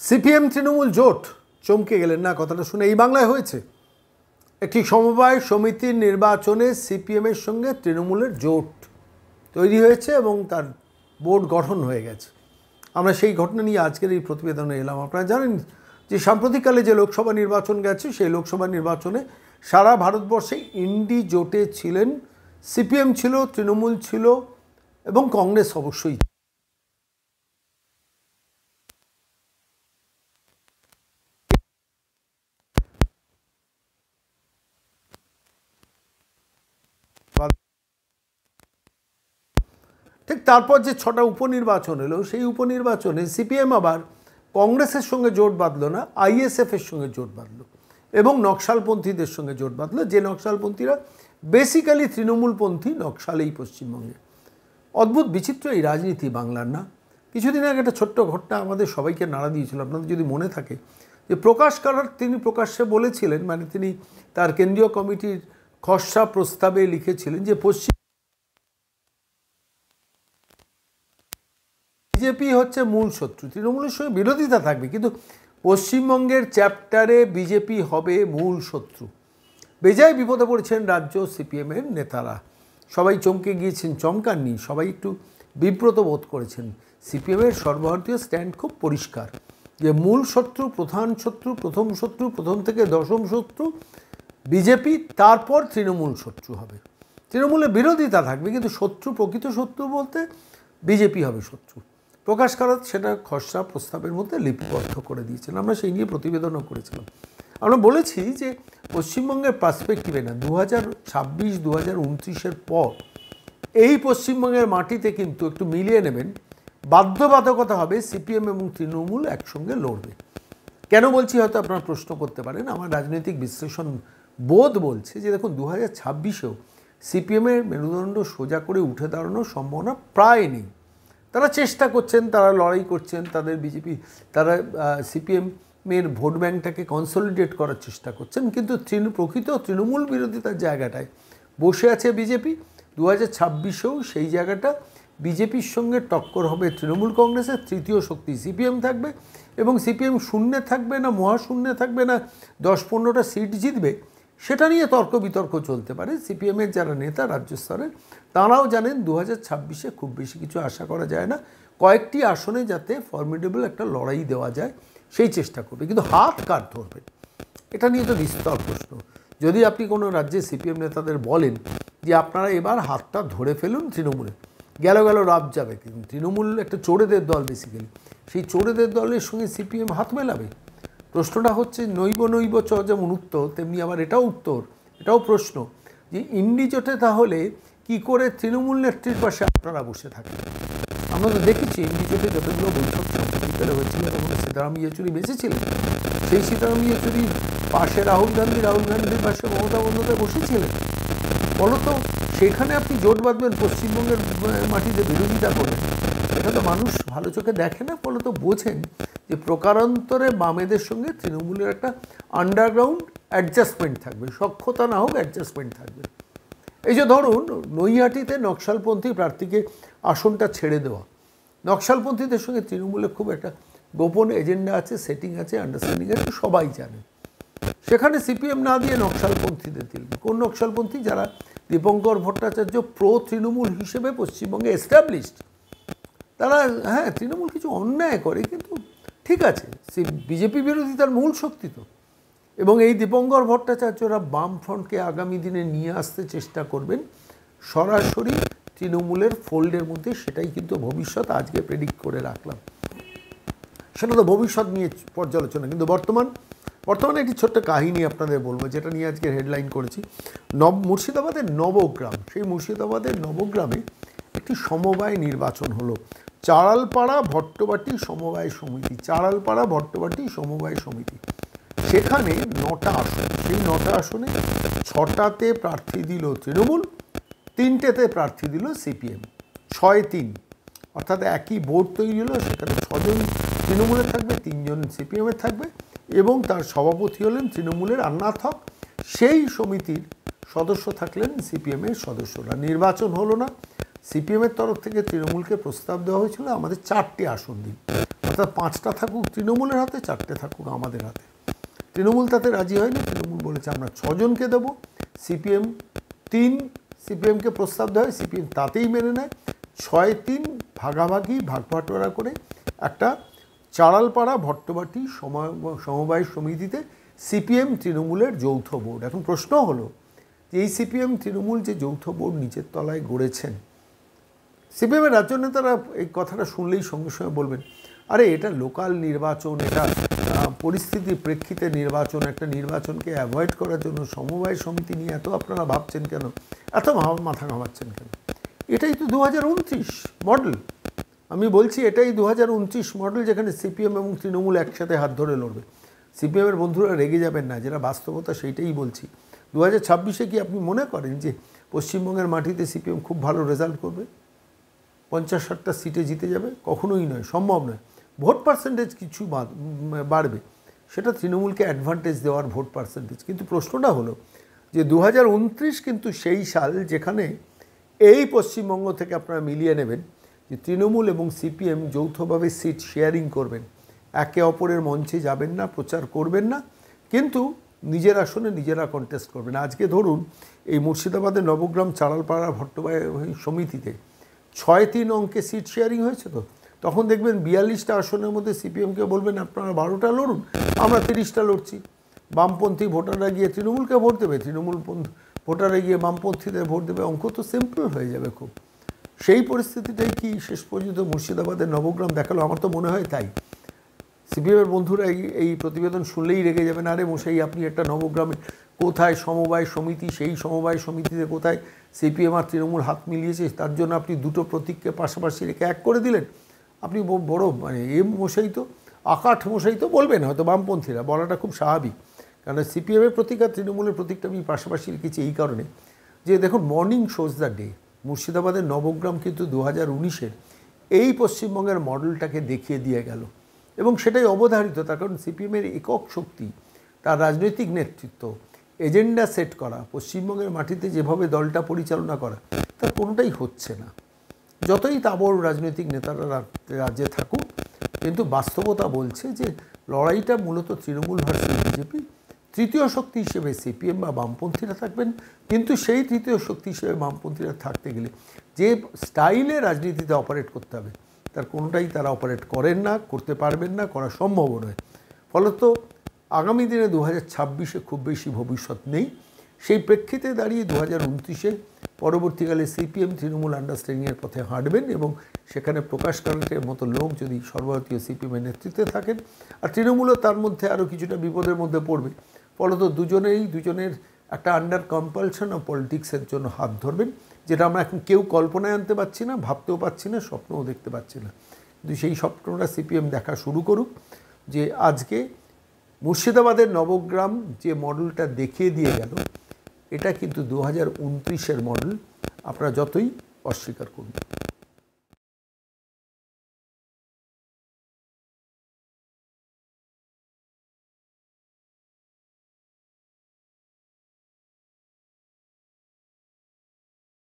CPM Trinamool জোট চমকে গেলেন না কথাটা শুনে? এই বাংলায় হয়েছে একটি সমবায় সমিতির নির্বাচনে সিপিএমের সঙ্গে তৃণমূলের জোট তৈরি হয়েছে এবং তার বোর্ড গঠন হয়ে গেছে। আমরা সেই ঘটনা নিয়ে আজকের এই প্রতিবেদনে এলাম। আপনারা জানেন যে সাম্প্রতিককালে যে লোকসভা নির্বাচন গেছে সেই লোকসভা নির্বাচনে সারা ভারতবর্ষে ইন্ডি জোটে ছিলেন, সিপিএম ছিল, তৃণমূল ছিল এবং কংগ্রেস অবশ্যই। ঠিক তারপর যে 6টা উপনির্বাচন এলো সেই উপনির্বাচনে সিপিএম আবার কংগ্রেসের সঙ্গে জোট বাঁধলো না, আইএসএফের সঙ্গে জোট বাঁধলো এবং নকশালপন্থীদের সঙ্গে জোট বাঁধলো, যে নকশালপন্থীরা বেসিক্যালি তৃণমূলপন্থী নকশাল এই পশ্চিমবঙ্গে। অদ্ভুত বিচিত্র এই রাজনীতি বাংলার না? কিছুদিন আগে একটা ছোট্ট ঘটনা আমাদের সবাইকে নাড়া দিয়েছিল, আপনাদের যদি মনে থাকে, যে প্রকাশ কারাট তিনি প্রকাশ্যে বলেছিলেন, মানে তিনি তার কেন্দ্রীয় কমিটির খসড়া প্রস্তাবে লিখেছিলেন যে বিজেপি হচ্ছে মূল শত্রু, তৃণমূলের সঙ্গে বিরোধিতা থাকবে কিন্তু পশ্চিমবঙ্গের চ্যাপ্টারে বিজেপি হবে মূল শত্রু। বেজায় বিপদে পড়েছেন রাজ্য সিপিএমের নেতারা। সবাই চমকে গিয়েছেন, চমকাননি, সবাই একটু বিব্রত বোধ করেছেন। সিপিএমের সর্বভারতীয় স্ট্যান্ড খুব পরিষ্কার যে মূল শত্রু, প্রধান শত্রু, প্রথম শত্রু, প্রথম থেকে দশম শত্রু বিজেপি, তারপর তৃণমূল শত্রু হবে। তৃণমূলের বিরোধিতা থাকবে কিন্তু শত্রু, প্রকৃত শত্রু বলতে বিজেপি হবে শত্রু। প্রকাশ কারাট সেটা খসড়া প্রস্তাবের মধ্যে লিপিবদ্ধ করে দিয়েছেন। আমরা সেই নিয়ে প্রতিবেদনও করেছিলাম। আমরা বলেছি যে পশ্চিমবঙ্গের পার্সপেক্টিভে না, 2026-2029-এর পর এই পশ্চিমবঙ্গের মাটিতে কিন্তু একটু মিলিয়ে নেবেন, বাধ্যবাধকতা হবে সিপিএম এবং তৃণমূল একসঙ্গে লড়বে। কেন বলছি হয়তো আপনারা প্রশ্ন করতে পারেন। আমার রাজনৈতিক বিশ্লেষণ বোধ বলছে যে দেখুন 2026-এও সিপিএমের মেরুদণ্ড সোজা করে উঠে দাঁড়ানোর সম্ভাবনা প্রায় নেই। তারা চেষ্টা করছেন, তারা লড়াই করছেন, তারা সিপিএমের ভোট ব্যাঙ্কটাকে কনসলিডেট করার চেষ্টা করছেন, কিন্তু প্রকৃত তৃণমূল বিরোধিতার জায়গাটায় বসে আছে বিজেপি। 2026-এও সেই জায়গাটা বিজেপির সঙ্গে টক্কর হবে তৃণমূল কংগ্রেসের, তৃতীয় শক্তি সিপিএম থাকবে এবং সিপিএম শূন্যে থাকবে না মহাশূন্যে থাকবে না 10-15টা সিট জিতবে, সেটা নিয়ে তর্ক বিতর্ক চলতে পারে। সিপিএমের যারা নেতা রাজ্য স্তরের তাঁরাও জানেন 2026-এ খুব বেশি কিছু আশা করা যায় না, কয়েকটি আসনে যাতে ফর্মিডেবল একটা লড়াই দেওয়া যায় সেই চেষ্টা করবে, কিন্তু হাত কার ধরবে এটা নিয়ে তো বিস্তর প্রশ্ন। যদি আপনি কোনো রাজ্যে সিপিএম নেতাদের বলেন যে আপনারা এবার হাতটা ধরে ফেলুন তৃণমূলে, গেল রাব যাবে, কিন্তু তৃণমূল একটা চোরেদের দল বেসিক্যালি, সেই চোরেদের দলের সঙ্গে সিপিএম হাত মেলাবে? প্রশ্নটা হচ্ছে নৈব চ যেমন উত্তর, তেমনি আবার এটাও উত্তর, এটাও প্রশ্ন যে ইন্ডি জোটে তাহলে কী করে তৃণমূল নেত্রীর পাশে আপনারা বসে থাকেন? আমরা তো দেখেছি ইন্ডি জোটে যতগুলো বৈঠক সাম্প্রতিককালে হয়েছিল তখন সীতারাম ইয়েচুরি বেঁচেছিলেন, সেই সীতারাম ইয়েচুরির পাশে রাহুল গান্ধীর পাশে মমতা বন্দ্যোপাধ্যায় বসেছিলেন। ফলত সেখানে আপনি জোট বাঁধবেন, পশ্চিমবঙ্গের মাটিতে বিরোধিতা করবেন, এটা তো মানুষ ভালো চোখে দেখে না। ফলত বোঝেন যে প্রকারান্তরে বামেদের সঙ্গে তৃণমূলের একটা আন্ডারগ্রাউন্ড অ্যাডজাস্টমেন্ট থাকবে, সক্ষতা না হোক অ্যাডজাস্টমেন্ট থাকবে। এই যে ধরুন নৈহাটিতে নকশালপন্থী প্রার্থীকে আসনটা ছেড়ে দেওয়া, নকশালপন্থীদের সঙ্গে তৃণমূলের খুব একটা গোপন এজেন্ডা আছে, সেটিং আছে, আন্ডারস্ট্যান্ডিং আছে, সবাই জানে। সেখানে সিপিএম না দিয়ে নকশালপন্থীদের দিলেন। কোন নকশালপন্থী? যারা দীপঙ্কর ভট্টাচার্য প্রো তৃণমূল হিসেবে পশ্চিমবঙ্গে এস্টাবলিশড। তারা হ্যাঁ তৃণমূল কিছু অন্যায় করে কিন্তু ঠিক আছে, বিজেপি বিরোধিতার মূল শক্তি তো। এবং এই দীপঙ্কর ভট্টাচার্যরা বামফ্রন্টকে আগামী দিনে নিয়ে আসতে চেষ্টা করবেন সরাসরি তৃণমূলের ফোল্ডের মধ্যে, সেটাই কিন্তু ভবিষ্যৎ। আজকে প্রেডিক্ট করে রাখলাম, সেটা তো ভবিষ্যৎ নিয়ে পর্যালোচনা। কিন্তু বর্তমানে একটি ছোট্ট কাহিনী আপনাদের বলবো, যেটা নিয়ে আজকে হেডলাইন করেছি। মুর্শিদাবাদের নবগ্রাম, সেই মুর্শিদাবাদের নবগ্রামে একটি সমবায় নির্বাচন হলো, চাড়ালপাড়া ভট্টবাটি সমবায় সমিতি, চাড়ালপাড়া ভট্টবাটি সমবায় সমিতি। সেখানে 9টা আসন, সেই 9টা আসনে 6টাতে প্রার্থী দিল তৃণমূল, 3টেতে প্রার্থী দিল সিপিএম, 6-3, অর্থাৎ একই বোর্ড তৈরি হলো। সেখানে 6 জন তৃণমূলের থাকবে, 3 জন সিপিএমের থাকবে এবং তার সভাপতি হলেন তৃণমূলের আন্নাথ হক, সেই সমিতির সদস্য থাকলেন সিপিএমের সদস্যরা। নির্বাচন হলো না, সিপিএমের তরফ থেকে তৃণমূলকে প্রস্তাব দেওয়া হয়েছিল আমাদের 4টে আসন দিন, অর্থাৎ 5টা থাকুক তৃণমূলের হাতে, 4টে থাকুক আমাদের হাতে। তৃণমূল তাতে রাজি হয়নি। তৃণমূল বলেছে আমরা 6 জনকে দেবো, সিপিএম 3, সিপিএমকে প্রস্তাব দেওয়া হয়, সিপিএম তাতেই মেনে নেয়। 6-3 ভাগাভাগি ভাগবাটোয়ারা করে একটা চাড়ালপাড়া ভট্টবাটি সমবায় সমিতিতে সিপিএম তৃণমূলের যৌথ বোর্ড। এখন প্রশ্ন হলো যে এই সিপিএম তৃণমূল যে যৌথ বোর্ড নিচের তলায় গড়েছেন, সিপিএমের রাজ্য নেতারা এই কথাটা শুনলেই সঙ্গে সঙ্গে বলবেন, আরে এটা লোকাল নির্বাচন, এটা পরিস্থিতির প্রেক্ষিতে নির্বাচন, একটা নির্বাচনকে অ্যাভয়েড করার জন্য সমবায় সমিতি নিয়ে এত আপনারা ভাবছেন কেন, এত মাথা ঘামাচ্ছেন কেন? এটাই তো 2029 মডেল। আমি বলছি এটাই 2029 মডেল, যেখানে সিপিএম এবং তৃণমূল একসাথে হাত ধরে লড়বে। সিপিএমের বন্ধুরা রেগে যাবেন না, যেটা বাস্তবতা সেইটাই বলছি। 2026-এ কি আপনি মনে করেন যে পশ্চিমবঙ্গের মাটিতে সিপিএম খুব ভালো রেজাল্ট করবে, 50-60টা সিটে জিতে যাবে? কখনোই নয়, সম্ভব নয়। ভোট পার্সেন্টেজ কিছু বাড়বে, সেটা তৃণমূলকে অ্যাডভান্টেজ দেওয়ার ভোট পার্সেন্টেজ। কিন্তু প্রশ্নটা হলো যে 2029 কিন্তু সেই সাল যেখানে এই পশ্চিমবঙ্গ থেকে আপনারা মিলিয়ে নেবেন যে তৃণমূল এবং সিপিএম যৌথভাবে সিট শেয়ারিং করবেন, একে অপরের মঞ্চে যাবেন না, প্রচার করবেন না, কিন্তু নিজের আসনে নিজেরা কন্টেস্ট করবেন। আজকে ধরুন এই মুর্শিদাবাদের নবগ্রাম চাড়ালপাড়া ভট্টবাড়ি সমিতিতে 6-3 অঙ্কে সিট শেয়ারিং হয়েছে। তো তখন দেখবেন 42টা আসনের মধ্যে সিপিএমকে বলবেন আপনারা 12টা লড়ুন, আমরা 30টা লড়ছি। বামপন্থী ভোটাররা গিয়ে তৃণমূলকে ভোট দেবে, তৃণমূল ভোটাররা গিয়ে বামপন্থীদের ভোট দেবে, অঙ্ক তো সিম্পল হয়ে যাবে খুব। সেই পরিস্থিতিটাই কি শেষ পর্যন্ত মুর্শিদাবাদের নবগ্রাম দেখালো? আমার তো মনে হয় তাই। সিপিএমের বন্ধুরা এই প্রতিবেদন শুনলেই রেগে যাবেন, আরে মশাই আপনি একটা নবগ্রামে কোথায় সমবায় সমিতি, সেই সমবায় সমিতিতে কোথায় সিপিএম আর তৃণমূল হাত মিলিয়েছে, তার জন্য আপনি দুটো প্রতীককে পাশাপাশি রেখে এক করে দিলেন। আপনি বড় মানে মশাই তো আকাঠ মশাই তো বলবেন হয়তো বামপন্থীরা, বলাটা খুব স্বাভাবিক। কারণ সিপিএমের প্রতীক আর তৃণমূলের প্রতীকটা আমি পাশাপাশি রেখেছি এই কারণে যে দেখুন, মর্নিং শোজ দ্য ডে। মুর্শিদাবাদের নবগ্রাম কিন্তু 2019-এর এই পশ্চিমবঙ্গের মডেলটাকে দেখিয়ে দিয়ে গেল, এবং সেটাই অবধারিত। তার কারণ সিপিএমের একক শক্তি, তার রাজনৈতিক নেতৃত্ব, এজেন্ডা সেট করা, পশ্চিমবঙ্গের মাটিতে যেভাবে দলটা পরিচালনা করা, তার কোনোটাই হচ্ছে না। যতই তাবড় রাজনৈতিক নেতারা রাজ্যে থাকুক, কিন্তু বাস্তবতা বলছে যে লড়াইটা মূলত তৃণমূল ভার্সেস বিজেপি। তৃতীয় শক্তি হিসেবে সিপিএম বা বামপন্থীরা থাকবেন, কিন্তু সেই তৃতীয় শক্তি হিসেবে বামপন্থীরা থাকতে গেলে যে স্টাইলে রাজনীতিতে অপারেট করতে হবে, তার কোনোটাই তারা অপারেট করেন না, করতে পারবেন না, করা সম্ভব নয়। ফলত আগামী দিনে 2026-এ খুব বেশি ভবিষ্যৎ নেই। সেই প্রেক্ষিতে দাঁড়িয়ে 2029-এ পরবর্তীকালে সিপিএম তৃণমূল আন্ডারস্ট্যান্ডিংয়ের পথে হাঁটবেন, এবং সেখানে প্রকাশ কারাটের মতো লোক যদি সর্বভারতীয় সিপিএমের নেতৃত্বে থাকেন, আর তৃণমূলও তার মধ্যে আরও কিছুটা বিপদের মধ্যে পড়বে। ফলত দুজনের একটা আন্ডার কম্পালশন অফ পলিটিক্সের জন্য হাত ধরবেন, যেটা আমরা এখন কেউ কল্পনায় আনতে পারছি না, ভাবতেও পারছি না, স্বপ্নও দেখতে পাচ্ছি না। কিন্তু সেই স্বপ্নটা সিপিএম দেখা শুরু করুক, যে আজকে মুর্শিদাবাদের নবগ্রাম যে মডেলটা দেখিয়ে দিয়ে গেল, এটা কিন্তু 2029-এর মডেল, আপনারা যতই অস্বীকার করুন।